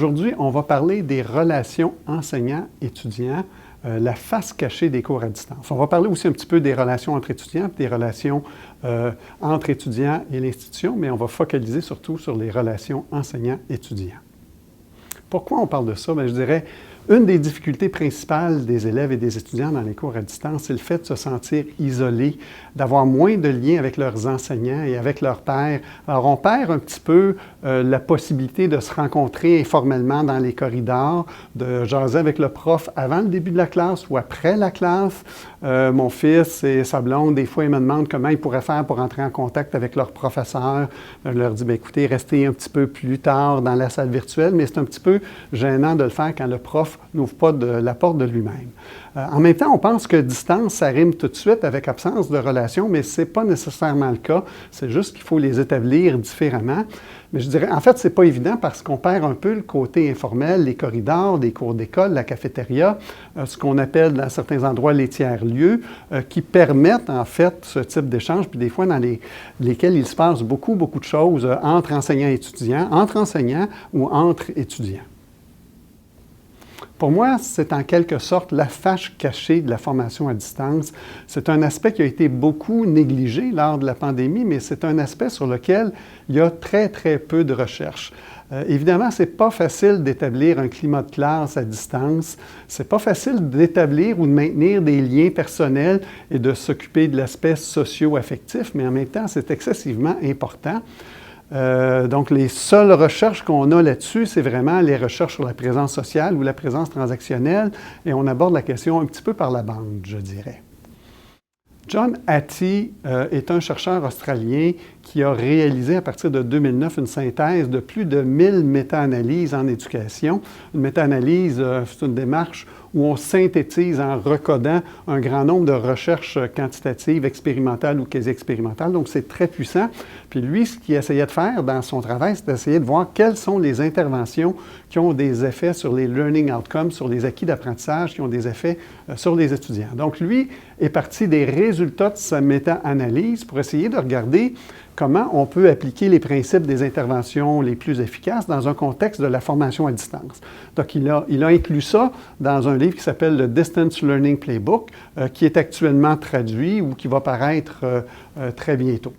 Aujourd'hui, on va parler des relations enseignants-étudiants, la face cachée des cours à distance. On va parler aussi un petit peu des relations entre étudiants, des relations entre étudiants et l'institution, mais on va focaliser surtout sur les relations enseignants-étudiants. Pourquoi on parle de ça? Bien, je dirais, une des difficultés principales des élèves et des étudiants dans les cours à distance, c'est le fait de se sentir isolés, d'avoir moins de liens avec leurs enseignants et avec leurs pairs. Alors, on perd un petit peu la possibilité de se rencontrer informellement dans les corridors, de jaser avec le prof avant le début de la classe ou après la classe. Mon fils et sa blonde, des fois, ils me demandent comment ils pourraient faire pour entrer en contact avec leur professeur. Je leur dis, bien, écoutez, restez un petit peu plus tard dans la salle virtuelle, mais c'est un petit peu gênant de le faire quand le prof n'ouvre pas la porte de lui-même. En même temps, on pense que distance, ça rime tout de suite avec absence de relation, mais ce n'est pas nécessairement le cas. C'est juste qu'il faut les établir différemment. Mais je dirais, en fait, ce n'est pas évident parce qu'on perd un peu le côté informel, les corridors, des cours d'école, la cafétéria, ce qu'on appelle dans certains endroits les tiers-lieux, qui permettent en fait ce type d'échange, puis des fois dans lesquels il se passe beaucoup de choses entre enseignants et étudiants, entre enseignants ou entre étudiants. Pour moi, c'est en quelque sorte la face cachée de la formation à distance. C'est un aspect qui a été beaucoup négligé lors de la pandémie, mais c'est un aspect sur lequel il y a très peu de recherche. Évidemment, ce n'est pas facile d'établir un climat de classe à distance. Ce n'est pas facile d'établir ou de maintenir des liens personnels et de s'occuper de l'aspect socio-affectif, mais en même temps, c'est excessivement important. Donc, les seules recherches qu'on a là-dessus, c'est vraiment les recherches sur la présence sociale ou la présence transactionnelle, et on aborde la question un petit peu par la bande, je dirais. John Hattie est un chercheur australien qui a réalisé à partir de 2009 une synthèse de plus de 1000 méta-analyses en éducation. Une méta-analyse, c'est une démarche où on synthétise en recodant un grand nombre de recherches quantitatives, expérimentales ou quasi-expérimentales. Donc, c'est très puissant. Puis lui, ce qu'il essayait de faire dans son travail, c'est d'essayer de voir quelles sont les interventions qui ont des effets sur les learning outcomes, sur les acquis d'apprentissage, qui ont des effets sur les étudiants. Donc, lui est parti des résultats de sa méta-analyse pour essayer de regarder comment on peut appliquer les principes des interventions les plus efficaces dans un contexte de la formation à distance. Donc, il a inclus ça dans un livre qui s'appelle le Distance Learning Playbook, qui est actuellement traduit ou qui va paraître très bientôt.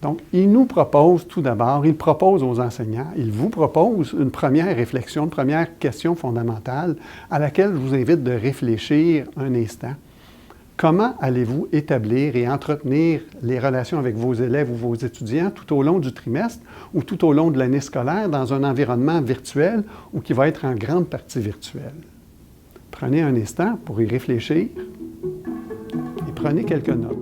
Donc, il nous propose tout d'abord, il propose aux enseignants, il vous propose une première réflexion, une première question fondamentale à laquelle je vous invite de réfléchir un instant. Comment allez-vous établir et entretenir les relations avec vos élèves ou vos étudiants tout au long du trimestre ou tout au long de l'année scolaire dans un environnement virtuel ou qui va être en grande partie virtuel? Prenez un instant pour y réfléchir et prenez quelques notes.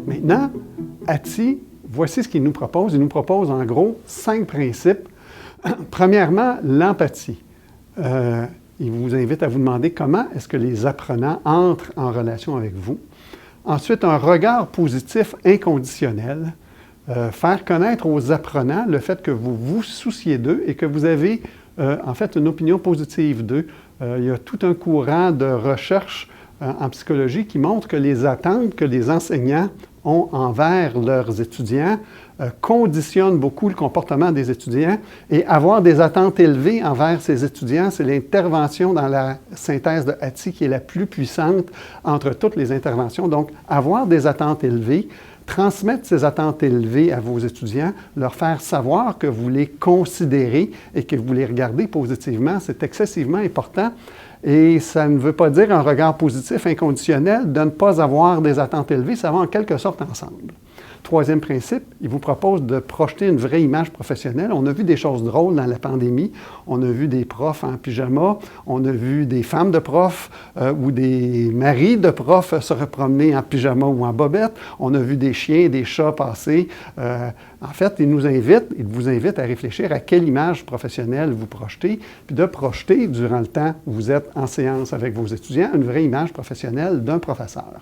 Maintenant, Hattie, voici ce qu'il nous propose. Il nous propose en gros 5 principes. Premièrement, l'empathie. Il vous invite à vous demander comment est-ce que les apprenants entrent en relation avec vous. Ensuite, un regard positif inconditionnel. Faire connaître aux apprenants le fait que vous vous souciez d'eux et que vous avez en fait une opinion positive d'eux. Il y a tout un courant de recherche en psychologie qui montre que les attentes que les enseignants ont envers leurs étudiants conditionnent beaucoup le comportement des étudiants. Et avoir des attentes élevées envers ces étudiants, c'est l'intervention dans la synthèse de Hattie qui est la plus puissante entre toutes les interventions. Donc, avoir des attentes élevées, transmettre ces attentes élevées à vos étudiants, leur faire savoir que vous les considérez et que vous les regardez positivement, c'est excessivement important. Et ça ne veut pas dire un regard positif inconditionnel de ne pas avoir des attentes élevées, ça va en quelque sorte ensemble. Troisième principe, il vous propose de projeter une vraie image professionnelle. On a vu des choses drôles dans la pandémie. On a vu des profs en pyjama, on a vu des femmes de profs ou des maris de profs se promener en pyjama ou en bobette. On a vu des chiens et des chats passer. En fait, il vous invite à réfléchir à quelle image professionnelle vous projetez, puis de projeter durant le temps où vous êtes en séance avec vos étudiants une vraie image professionnelle d'un professeur.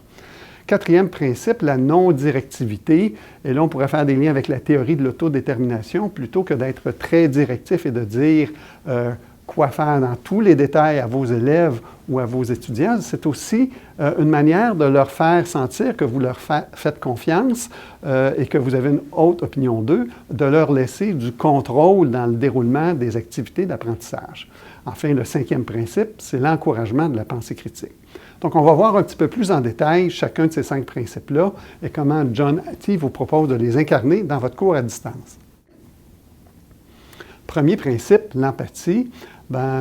Quatrième principe, la non-directivité. Et là, on pourrait faire des liens avec la théorie de l'autodétermination plutôt que d'être très directif et de dire quoi faire dans tous les détails à vos élèves ou à vos étudiants, c'est aussi une manière de leur faire sentir que vous leur faites confiance et que vous avez une haute opinion d'eux, de leur laisser du contrôle dans le déroulement des activités d'apprentissage. Enfin, le 5e principe, c'est l'encouragement de la pensée critique. Donc, on va voir un petit peu plus en détail chacun de ces 5 principes-là et comment John Hattie vous propose de les incarner dans votre cours à distance. Premier principe, l'empathie.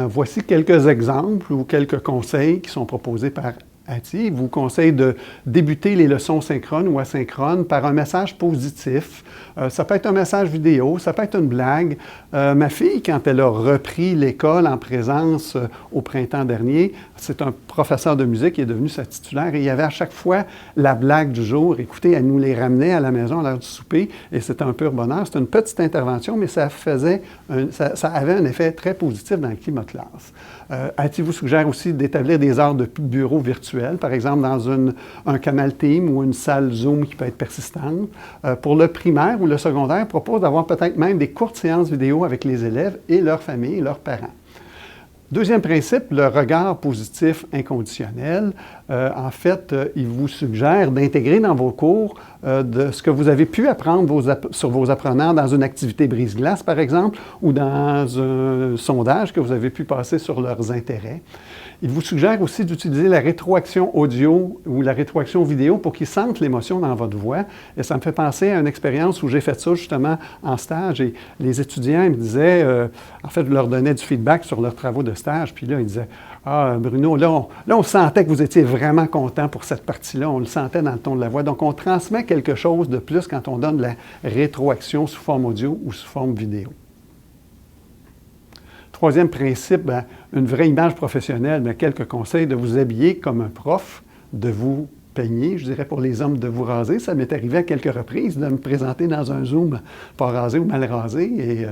Voici quelques exemples ou quelques conseils qui sont proposés par Hattie. Il vous conseille de débuter les leçons synchrones ou asynchrones par un message positif. Ça peut être un message vidéo, ça peut être une blague. Ma fille, quand elle a repris l'école en présence au printemps dernier, c'est un professeur de musique qui est devenu sa titulaire et il y avait à chaque fois la blague du jour. Écoutez, elle nous les ramenait à la maison à l'heure du souper et c'était un pur bonheur. C'était une petite intervention, mais ça avait un effet très positif dans le climat de classe. Hattie vous suggère aussi d'établir des heures de bureau virtuelles, par exemple dans un canal Teams ou une salle Zoom qui peut être persistante. Pour le primaire ou le secondaire, propose d'avoir peut-être même des courtes séances vidéo avec les élèves et leurs familles et leurs parents. Deuxième principe, le regard positif inconditionnel. Il vous suggère d'intégrer dans vos cours de ce que vous avez pu apprendre sur vos apprenants dans une activité brise-glace, par exemple, ou dans un sondage que vous avez pu passer sur leurs intérêts. Il vous suggère aussi d'utiliser la rétroaction audio ou la rétroaction vidéo pour qu'ils sentent l'émotion dans votre voix. Et ça me fait penser à une expérience où j'ai fait ça justement en stage et les étudiants me disaient, je leur donnais du feedback sur leurs travaux de stage, puis là, ils disaient « Ah, Bruno, là, on sentait que vous étiez vraiment content pour cette partie-là, on le sentait dans le ton de la voix. » Donc, on transmet quelque chose de plus quand on donne de la rétroaction sous forme audio ou sous forme vidéo. Troisième principe, une vraie image professionnelle, quelques conseils de vous habiller comme un prof, de vous peigner, je dirais pour les hommes de vous raser. Ça m'est arrivé à quelques reprises de me présenter dans un Zoom pas rasé ou mal rasé. Et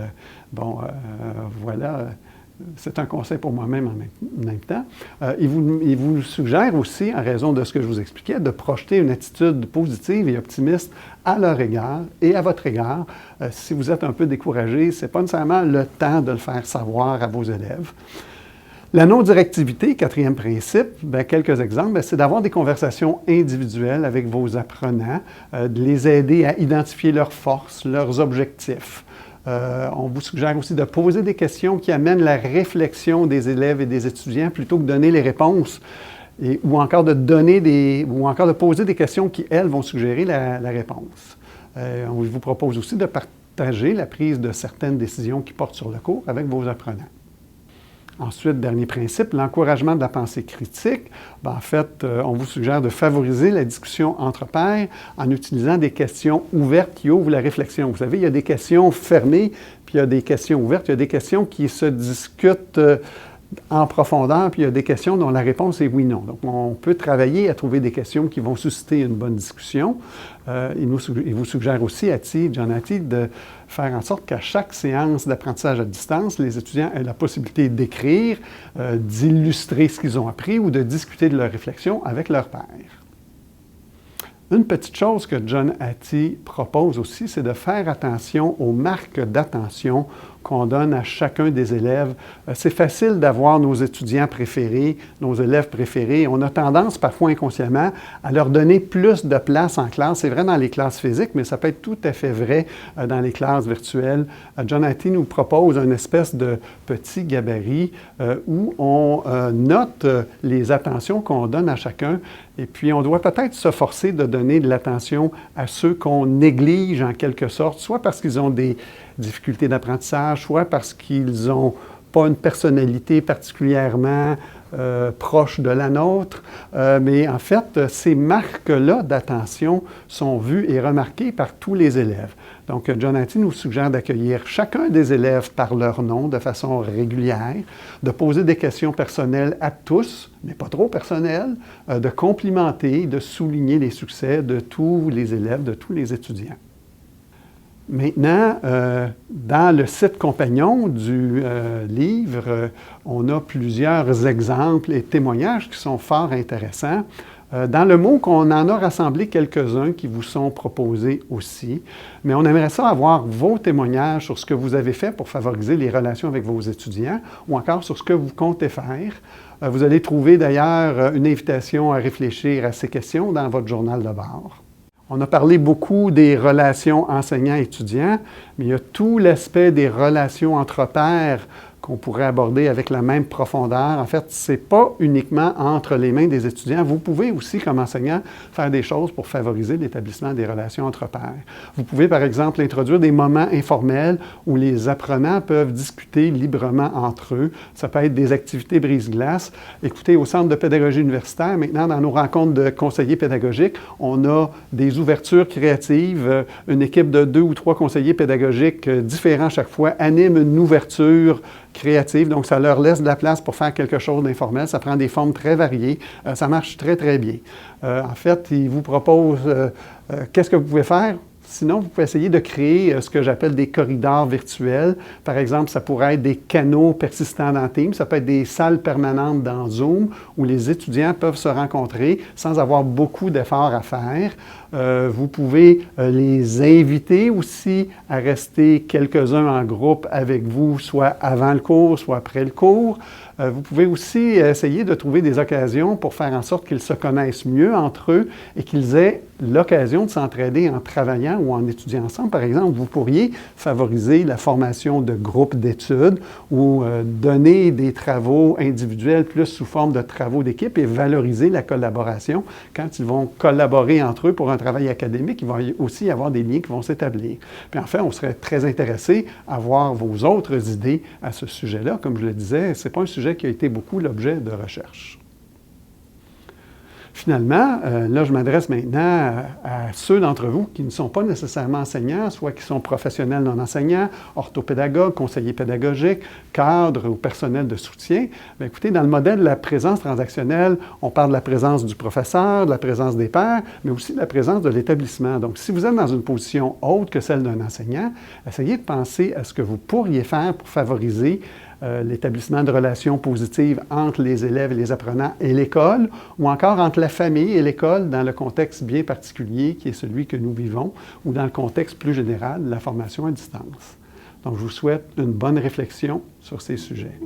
voilà, c'est un conseil pour moi-même en même temps. Il vous suggère aussi, en raison de ce que je vous expliquais, de projeter une attitude positive et optimiste à leur égard et à votre égard. Si vous êtes un peu découragé, ce n'est pas nécessairement le temps de le faire savoir à vos élèves. La non-directivité, quatrième principe, quelques exemples, c'est d'avoir des conversations individuelles avec vos apprenants, de les aider à identifier leurs forces, leurs objectifs. On vous suggère aussi de poser des questions qui amènent la réflexion des élèves et des étudiants plutôt que de donner les réponses, ou encore de poser des questions qui, elles, vont suggérer la réponse. On vous propose aussi de partager la prise de certaines décisions qui portent sur le cours avec vos apprenants. Ensuite, dernier principe, l'encouragement de la pensée critique. On vous suggère de favoriser la discussion entre pairs en utilisant des questions ouvertes qui ouvrent la réflexion. Vous savez, il y a des questions fermées, puis il y a des questions ouvertes. Il y a des questions qui se discutent en profondeur, puis il y a des questions dont la réponse est oui-non. Donc, on peut travailler à trouver des questions qui vont susciter une bonne discussion. Il vous suggère aussi, John Hattie, de faire en sorte qu'à chaque séance d'apprentissage à distance, les étudiants aient la possibilité d'écrire, d'illustrer ce qu'ils ont appris ou de discuter de leurs réflexions avec leurs pairs. Une petite chose que John Hattie propose aussi, c'est de faire attention aux marques d'attention qu'on donne à chacun des élèves. C'est facile d'avoir nos étudiants préférés, nos élèves préférés. On a tendance, parfois inconsciemment, à leur donner plus de place en classe. C'est vrai dans les classes physiques, mais ça peut être tout à fait vrai dans les classes virtuelles. John Hattie nous propose une espèce de petit gabarit où on note les attentions qu'on donne à chacun. Et puis, on doit peut-être se forcer de donner de l'attention à ceux qu'on néglige en quelque sorte, soit parce qu'ils ont des difficultés d'apprentissage, soit parce qu'ils n'ont pas une personnalité particulièrement proche de la nôtre. Mais en fait, ces marques-là d'attention sont vues et remarquées par tous les élèves. Donc, John Hattie nous suggère d'accueillir chacun des élèves par leur nom de façon régulière, de poser des questions personnelles à tous, mais pas trop personnelles, de complimenter, de souligner les succès de tous les élèves, de tous les étudiants. Maintenant, dans le site compagnon du livre, on a plusieurs exemples et témoignages qui sont fort intéressants. Dans le MOOC, on en a rassemblé quelques-uns qui vous sont proposés aussi, mais on aimerait ça avoir vos témoignages sur ce que vous avez fait pour favoriser les relations avec vos étudiants ou encore sur ce que vous comptez faire. Vous allez trouver d'ailleurs une invitation à réfléchir à ces questions dans votre journal de bord. On a parlé beaucoup des relations enseignants-étudiants, mais il y a tout l'aspect des relations entre pairs qu'on pourrait aborder avec la même profondeur. En fait, ce n'est pas uniquement entre les mains des étudiants. Vous pouvez aussi, comme enseignant, faire des choses pour favoriser l'établissement des relations entre pairs. Vous pouvez, par exemple, introduire des moments informels où les apprenants peuvent discuter librement entre eux. Ça peut être des activités brise-glace. Écoutez, au Centre de pédagogie universitaire, maintenant, dans nos rencontres de conseillers pédagogiques, on a des ouvertures créatives. Une équipe de 2 ou 3 conseillers pédagogiques différents chaque fois anime une ouverture créative, donc ça leur laisse de la place pour faire quelque chose d'informel. Ça prend des formes très variées. Ça marche très, très bien. En fait, ils vous proposent qu'est-ce que vous pouvez faire. Sinon, vous pouvez essayer de créer ce que j'appelle des corridors virtuels. Par exemple, ça pourrait être des canaux persistants dans Teams, ça peut être des salles permanentes dans Zoom où les étudiants peuvent se rencontrer sans avoir beaucoup d'efforts à faire. Vous pouvez les inviter aussi à rester quelques-uns en groupe avec vous, soit avant le cours, soit après le cours. Vous pouvez aussi essayer de trouver des occasions pour faire en sorte qu'ils se connaissent mieux entre eux et qu'ils aient l'occasion de s'entraider en travaillant ou en étudiant ensemble. Par exemple, vous pourriez favoriser la formation de groupes d'études ou donner des travaux individuels plus sous forme de travaux d'équipe et valoriser la collaboration. Quand ils vont collaborer entre eux pour un travail académique, il va aussi y avoir des liens qui vont s'établir. Puis enfin, on serait très intéressé à voir vos autres idées à ce sujet-là. Comme je le disais, ce n'est pas un sujet qui a été beaucoup l'objet de recherche. Finalement, là, je m'adresse maintenant à ceux d'entre vous qui ne sont pas nécessairement enseignants, soit qui sont professionnels non enseignants, orthopédagogues, conseillers pédagogiques, cadres ou personnel de soutien. Bien, écoutez, dans le modèle de la présence transactionnelle, on parle de la présence du professeur, de la présence des pairs, mais aussi de la présence de l'établissement. Donc, si vous êtes dans une position autre que celle d'un enseignant, essayez de penser à ce que vous pourriez faire pour favoriser l'établissement de relations positives entre les élèves et les apprenants et l'école, ou encore entre la famille et l'école dans le contexte bien particulier qui est celui que nous vivons, ou dans le contexte plus général de la formation à distance. Donc, je vous souhaite une bonne réflexion sur ces sujets.